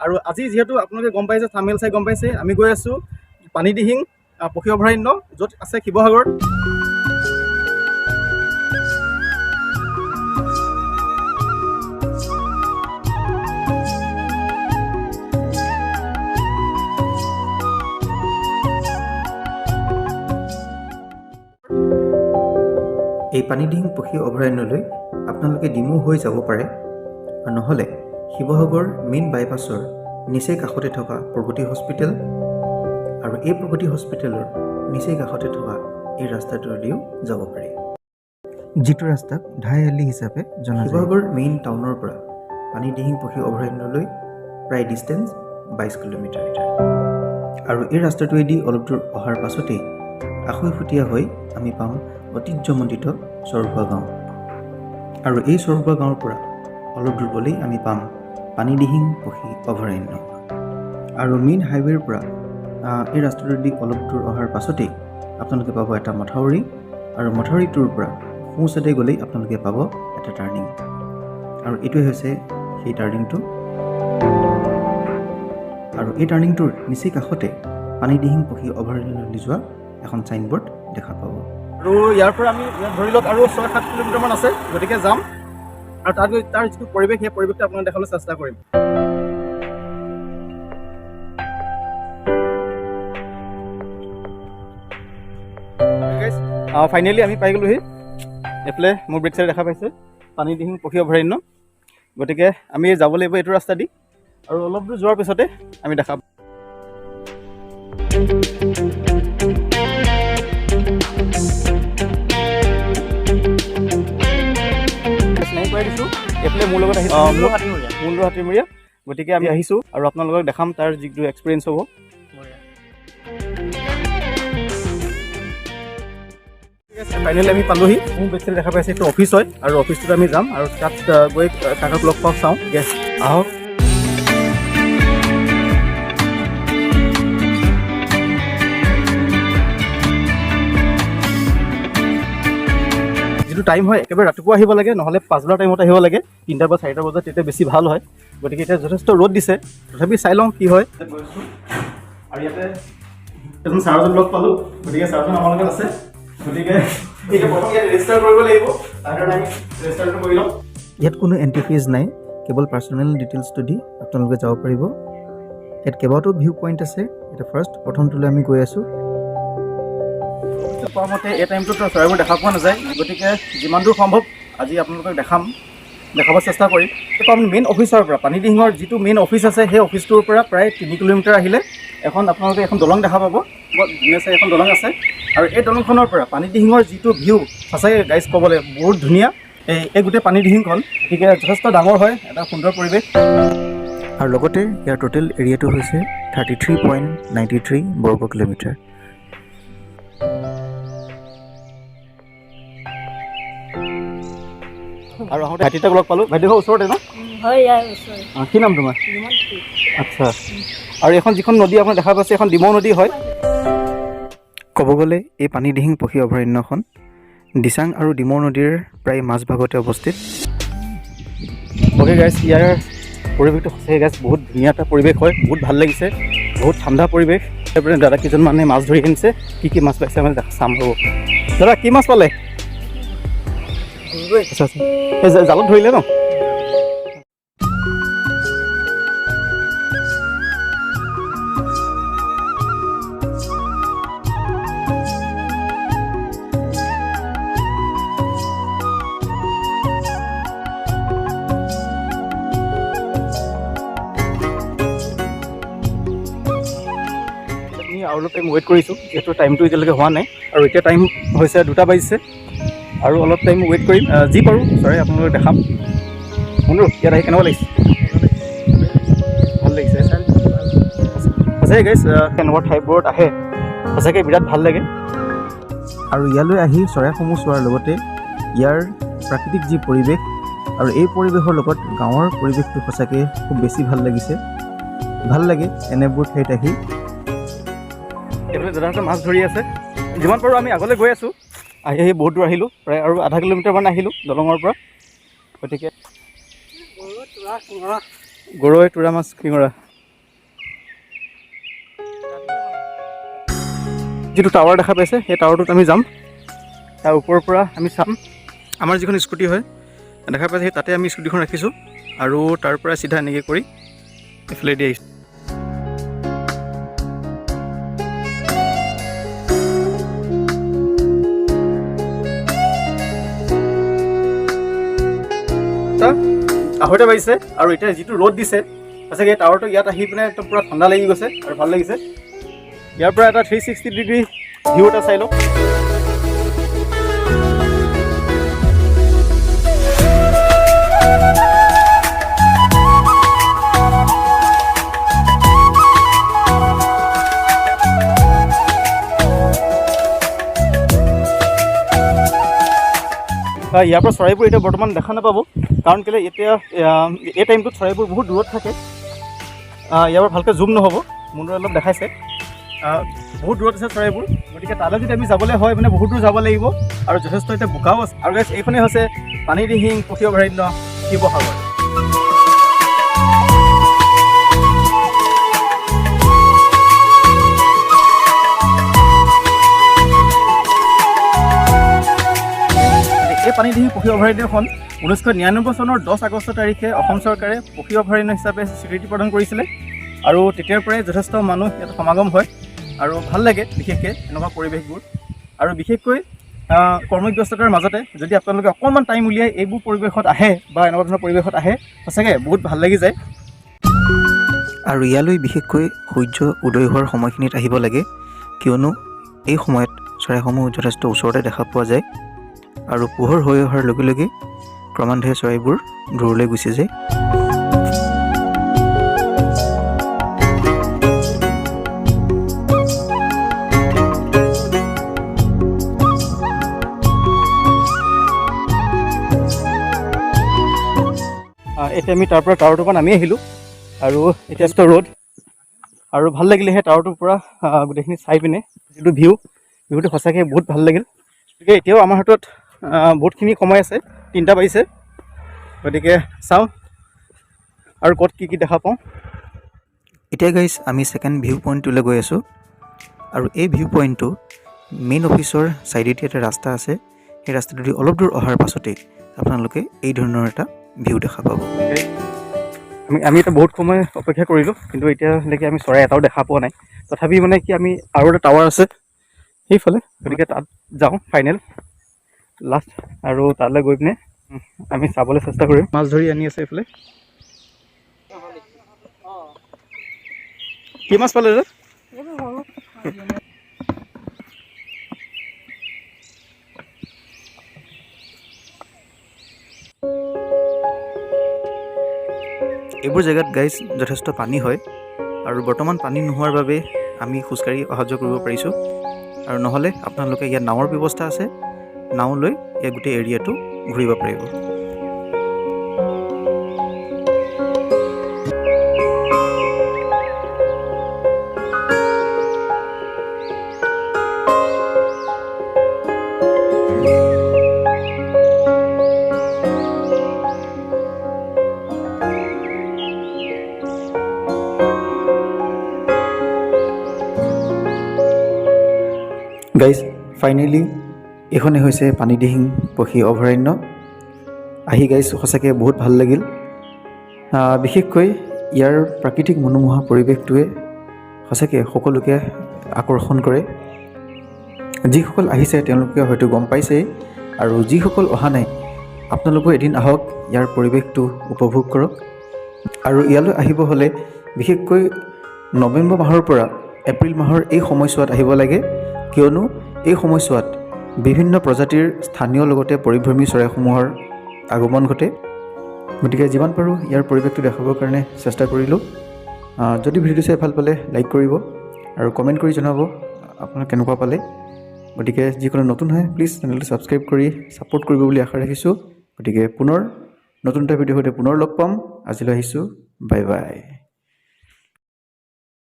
আৰু আজি যিহেতু আপোনালোকে গম পাইছে, থাম্বনেইল চাই গম পাইছে, আমি গৈ আছোঁ পানীদিহিং পক্ষী অভয়াৰণ্য, য'ত আছে শিৱসাগৰ। এই পানীদিহিং পক্ষী অভয়াৰণ্যলৈ আপোনালোকে ডিমৌ হৈ যাব পাৰে, আৰু নহ'লে শিৱসাগৰ মেইন বাইপাছৰ নিচেই কাষতে থকা প্ৰগতি হস্পিটেল আৰু এই প্ৰগতি হস্পিটেলৰ নিচেই কাষতে থকা এই ৰাস্তাটোৰেদিও যাব পাৰি, যিটো ৰাস্তাক ঢাই আলি হিচাপে জনা যায়। শিৱসাগৰ মেইন টাউনৰ পৰা পানীদিহিং পক্ষী অভয়াৰণ্যলৈ প্ৰায় ডিষ্টেঞ্চ 22 কিলোমিটাৰ। আৰু এই ৰাস্তাটোৱেদি অলপ দূৰ অহাৰ পাছতেই আখৈফুটীয়া হৈ আমি পাম ঐতিহ্যমণ্ডিত চৰভোৱা গাঁও। আৰু এই চৰভোৱা গাঁৱৰ পৰা অলপ দূৰ গ'লেই আমি পাম পানীদিহিং পক্ষী অভয়াৰণ্য। আৰু মেইন হাইৱেৰ পৰা এই ৰাস্তাটোৱেদি অলপ দূৰ অহাৰ পাছতেই আপোনালোকে পাব এটা মথাউৰি, আৰু মথাউৰিটোৰ পৰা সোঁ চাইডে গ'লেই আপোনালোকে পাব এটা টাৰ্ণিং, আৰু এইটোৱে হৈছে সেই টাৰ্ণিংটো। আৰু এই টাৰ্ণিংটোৰ নিচেই কাষতে পানীদিহিং পক্ষী অভয়াৰণ্যলৈ যোৱা এখন চাইনবোৰ্ড দেখা পাব। আৰু ইয়াৰ পৰা আমি ধৰি লওক আৰু 6-7 কিলোমিটাৰমান আছে, গতিকে যাম আৰু তাৰ যিটো পৰিৱেশ, সেই পৰিৱেশটো আপোনাক দেখাবলৈ চেষ্টা কৰিম। ফাইনেলি আমি পাই গ'লোহি। এইফালে মোৰ বেক চাইডে দেখা পাইছে পানীদিহিং পক্ষী অভয়াৰণ্য। গতিকে আমি যাব লাগিব এইটো ৰাস্তা দি, আৰু অলপ দূৰ যোৱাৰ পিছতে আমি দেখা পাম। এইফালে মোৰ লগত আহিছোঁ মুণ্ডৰ হাতীমূৰীয়া। গতিকে আমি আহিছোঁ আৰু আপোনালোকক দেখাম তাৰ যিটো এক্সপিৰিয়েঞ্চ হ'ব। ফাইনেলি আমি পালোহি। মোৰ বেক চাইডে দেখা পাইছে এইটো অফিচ হয়, আৰু অফিচটোত আমি যাম আৰু তাত গৈ কাকাক লগ পাওঁ, চাওঁ। আহক। যিটো টাইম হয় একেবাৰে ৰাতিপুৱা আহিব লাগে, নহ'লে 5 বজাৰ টাইমত আহিব লাগে, 3টা বা 4টা বজাত, তেতিয়া বেছি ভাল হয়। গতিকে এতিয়া যথেষ্ট ৰ'দ দিছে, তথাপি চাই লওঁ কি হয়। আৰু ইয়াতে এজন ছাৰজন লগ পালোঁ, গতিকে ছাৰজন আমাৰ লগত আছে। গতিকে প্ৰথম ইয়াত ৰেজিষ্টাৰ কৰিব লাগিব, তাৰ কাৰণে আমি ৰেজিষ্টাৰটো কৰি লওঁ। ইয়াত কোনো এণ্ট্ৰি ফিজ নাই, কেৱল পাৰ্চনেল ডিটেইলছটো দি আপোনালোকে যাব পাৰিব। ইয়াত কেইবাটাও ভিউ পইণ্ট আছে। এতিয়া প্ৰথমটোলৈ আমি গৈ আছোঁ। কোৱা মতে এই টাইমটোত চৰাইবোৰ দেখা পোৱা নাযায়, গতিকে যিমান দূৰ সম্ভৱ আজি আপোনালোকক দেখাব চেষ্টা কৰিম। আমি মেইন অফিচৰ পৰা, পানীদিহিঙৰ যিটো মেইন অফিচ আছে, সেই অফিচটোৰ পৰা প্ৰায় 3 কিলোমিটাৰ আহিলে আপোনালোকে এখন দলং দেখা পাব। বৰ ধুনীয়া চাই এখন দলং আছে, আৰু এই দলংখনৰ পৰা পানীদিহিঙৰ যিটো ভিউ, সঁচাকৈ গাইজ ক'বলৈ বহুত ধুনীয়া। এই গোটেই পানীদিহিংখন গতিকে যথেষ্ট ডাঙৰ হয়, এটা সুন্দৰ পৰিৱেশ। আৰু লগতে ইয়াৰ টোটেল এৰিয়াটো হৈছে 33.93 বৰ্গ কিলোমিটাৰ। আৰু আহোঁতে ভাইটিটাক লগ পালোঁ। ভাইটি ঘৰ ওচৰতে ন? হয়, ইয়াৰ ওচৰতে। কি নাম তোমাৰ? আচ্ছা। আৰু এখন যিখন নদী আপোনাৰ দেখা পাইছে, এখন ডিমৌ নদী হয়। ক'ব গ'লে এই পানীদিহিং পক্ষী অভয়াৰণ্যখন দিচাং আৰু ডিমৌ নদীৰ প্ৰায় মাজভাগতে অৱস্থিত। অ'কে গাইজ, ইয়াৰ পৰিৱেশটো সঁচাকৈ গাইজ বহুত ধুনীয়া এটা পৰিৱেশ হয়, বহুত ভাল লাগিছে, বহুত ঠাণ্ডা পৰিৱেশ। তাৰপৰা দাদা কেইজনমানে মাছ ধৰি আনিছে। কি মাছ পাইছে মানে চাম ৰ'ব। দাদা কি মাছ পালে? আচ্ছা আচ্ছা, এই জালত ধৰিলে ন? আৰু অলপ টাইম ৱেইট কৰিছোঁ, যিহেতু টাইমটো এতিয়ালৈকে হোৱা নাই, আৰু এতিয়া টাইম হৈছে 2টা বাজিছে, আৰু অলপ টাইম ৱেইট কৰিম। যি পাৰোঁ চৰাই আপোনালোকক দেখাম। শুনো ইয়াত আহি কেনেকুৱা লাগিছে? ভাল লাগিছে সঁচাকৈ গাইজ, এনেকুৱা ঠাইবোৰত আহে সঁচাকৈ বিৰাট ভাল লাগে। আৰু ইয়ালৈ আহি চৰাইসমূহ চোৱাৰ লগতে ইয়াৰ প্ৰাকৃতিক যি পৰিৱেশ, আৰু এই পৰিৱেশৰ লগত গাঁৱৰ পৰিৱেশটো সঁচাকৈ খুব বেছি ভাল লাগিছে। ভাল লাগে এনেবোৰ ঠাইত আহি। এইফালে দাদাহঁতে মাছ ধৰি আছে। যিমান পাৰোঁ আমি আগলৈ গৈ আছোঁ। আহি বহুত দূৰ আহিলোঁ, প্ৰায় আৰু আধা কিলোমিটাৰমান আহিলোঁ দলঙৰ পৰা। গতিকে গৰৈ, তোৰা মাছ, শিঙৰা যিটো টাৱাৰ দেখা পাইছে সেই টাৱাৰটোত আমি যাম। তাৰ ওপৰৰ পৰা আমি চাম আমাৰ যিখন স্কুটি হয় দেখা পাইছে সেই তাতে আমি স্কুটিখন ৰাখিছোঁ আৰু তাৰ পৰা চিধা এনেকৈ কৰি এইফালে দি আহিছোঁ। আঢ়ৈটা বাজিছে আৰু এতিয়া যিটো ৰ'দ দিছে সঁচাকৈ টাৱাৰটো ইয়াত আহি পিনে একদম পূৰা ঠাণ্ডা লাগি গৈছে আৰু ভাল লাগিছে। ইয়াৰ পৰা এটা 360 ডিগ্ৰী ভিউ এটা চাই লওক। ইয়াৰ পৰা চৰাইবোৰ এতিয়া বৰ্তমান দেখা নাপাব, কাৰণ কেলৈ এতিয়া এই টাইমটোত চৰাইবোৰ বহুত দূৰত থাকে। ইয়াৰ পৰা ভালকৈ জুম নহ'ব, মুণ্ডত অলপ দেখাইছে বহুত দূৰত আছে চৰাইবোৰ। গতিকে তালৈ যদি আমি যাবলৈ হয় মানে বহুত দূৰ যাব লাগিব আৰু যথেষ্ট এতিয়া বোকাও আছে। আৰু গাইছ এইখনে হৈছে পানীদিহিং পক্ষী অভয়াৰণ্য শিৱসাগৰ। এই পানীদিহিং পক্ষী অভয়াৰণ্যখন 1999 চনৰ 10 আগষ্ট তাৰিখে অসম চৰকাৰে পক্ষী অভয়াৰণ্য হিচাপে স্বীকৃতি প্ৰদান কৰিছিলে আৰু তেতিয়াৰ পৰাই যথেষ্ট মানুহ ইয়াত সমাগম হয় আৰু ভাল লাগে বিশেষকৈ এনেকুৱা পৰিৱেশবোৰ। আৰু বিশেষকৈ কৰ্মব্যস্ততাৰ মাজতে যদি আপোনালোকে অকণমান টাইম উলিয়াই এইবোৰ পৰিৱেশত আহে বা এনেকুৱা ধৰণৰ পৰিৱেশত আহে সঁচাকৈ বহুত ভাল লাগি যায়। আৰু ইয়ালৈ বিশেষকৈ সূৰ্য উদয় হোৱাৰ সময়খিনিত আহিব লাগে, কিয়নো এই সময়ত চৰাইসমূহ যথেষ্ট ওচৰতে দেখা পোৱা যায় আৰু পোহৰ হৈ অহাৰ লগে লগে ক্ৰমান্বয়ে চৰাইবোৰ দূৰলৈ গুচি যায়। এতিয়া আমি তাৰ পৰা টাৱাৰটোৰ পৰা নামি আহিলোঁ আৰু এতিয়া ৰ'দ আৰু ভাল লাগিলে সেই টাৱাৰটোৰ পৰা গোটেইখিনি চাই পিনে যিটো ভিউটো সঁচাকৈ বহুত ভাল লাগিল। গতিকে এতিয়াও আমাৰ হাতত বহুতখিনি সময় আছে, 3টা বাজিছে। গতিকে চাওঁ আৰু ক'ত কি দেখা পাওঁ। এতিয়া গাইজ আমি ছেকেণ্ড ভিউ পইণ্টটোলৈ গৈ আছোঁ আৰু এই ভিউ পইণ্টটো মেইন অফিচৰ ছাইডেদি এটা ৰাস্তা আছে। সেই ৰাস্তাটোদি অলপ দূৰ অহাৰ পাছতেই আপোনালোকে এই ধৰণৰ এটা ভিউ দেখা পাব। আমি এতিয়া বহুত সময় অপেক্ষা কৰিলোঁ, কিন্তু এতিয়ালৈকে আমি চৰাই এটাও দেখা পোৱা নাই। তথাপি মানে কি আমি আৰু এটা টাৱাৰ আছে সেইফালে, গতিকে তাত যাওঁ ফাইনেল লাষ্ট আৰু তালৈ গৈ পিনে আমি চাবলৈ চেষ্টা কৰিম। মাছ ধৰি আনি আছে এইফালে। কি মাছ পালে যে? এইবোৰ জেগাত গাইজ যথেষ্ট পানী হয় আৰু বৰ্তমান পানী নোহোৱাৰ বাবে আমি খোজকাঢ়ি অহা যোৱা কৰিব পাৰিছোঁ। আৰু নহ'লে আপোনালোকে ইয়াত নাৱৰ ব্যৱস্থা আছে, নাও লৈ এই গোটেই এৰিয়াটো ঘূৰিব পাৰিব। গাইজ ফাইনেলি এইখনে হৈছে পানীদিহিং পক্ষী অভয়াৰণ্য। আহি গাইজ সঁচাকৈ বহুত ভাল লাগিল। বিশেষকৈ ইয়াৰ প্ৰাকৃতিক মনোমোহা পৰিৱেশটোৱে সঁচাকৈ সকলোকে আকৰ্ষণ কৰে। যিসকল আহিছে তেওঁলোকে হয়তো গম পাইছেই, আৰু যিসকল অহা নাই আপোনালোকো এদিন আহক, ইয়াৰ পৰিৱেশটো উপভোগ কৰক। আৰু ইয়ালৈ আহিব হ'লে বিশেষকৈ নৱেম্বৰ মাহৰ পৰা এপ্ৰিল মাহৰ এই সময়ছোৱাত আহিব লাগে, কিয়নো এই সময়ছোৱাত বিভিন্ন প্ৰজাতিৰ স্থানীয় লগতে পৰিভ্ৰমী চৰাইসমূহৰ আগমন ঘটে। গতিকে যিমান পাৰোঁ ইয়াৰ পৰিৱেশটো দেখাবৰ কাৰণে চেষ্টা কৰিলোঁ। যদি ভিডিঅ'টো চাই ভাল পালে লাইক কৰিব আৰু কমেণ্ট কৰি জনাব আপোনাক কেনেকুৱা পালে। গতিকে যিকোনো নতুন হয় প্লিজ চেনেলটো ছাবস্ক্ৰাইব কৰি ছাপোৰ্ট কৰিব বুলি আশা ৰাখিছোঁ। গতিকে পুনৰ নতুন এটা ভিডিঅ'ৰ সৈতে পুনৰ লগ পাম। আজিলৈ আহিছোঁ, বাই বাই।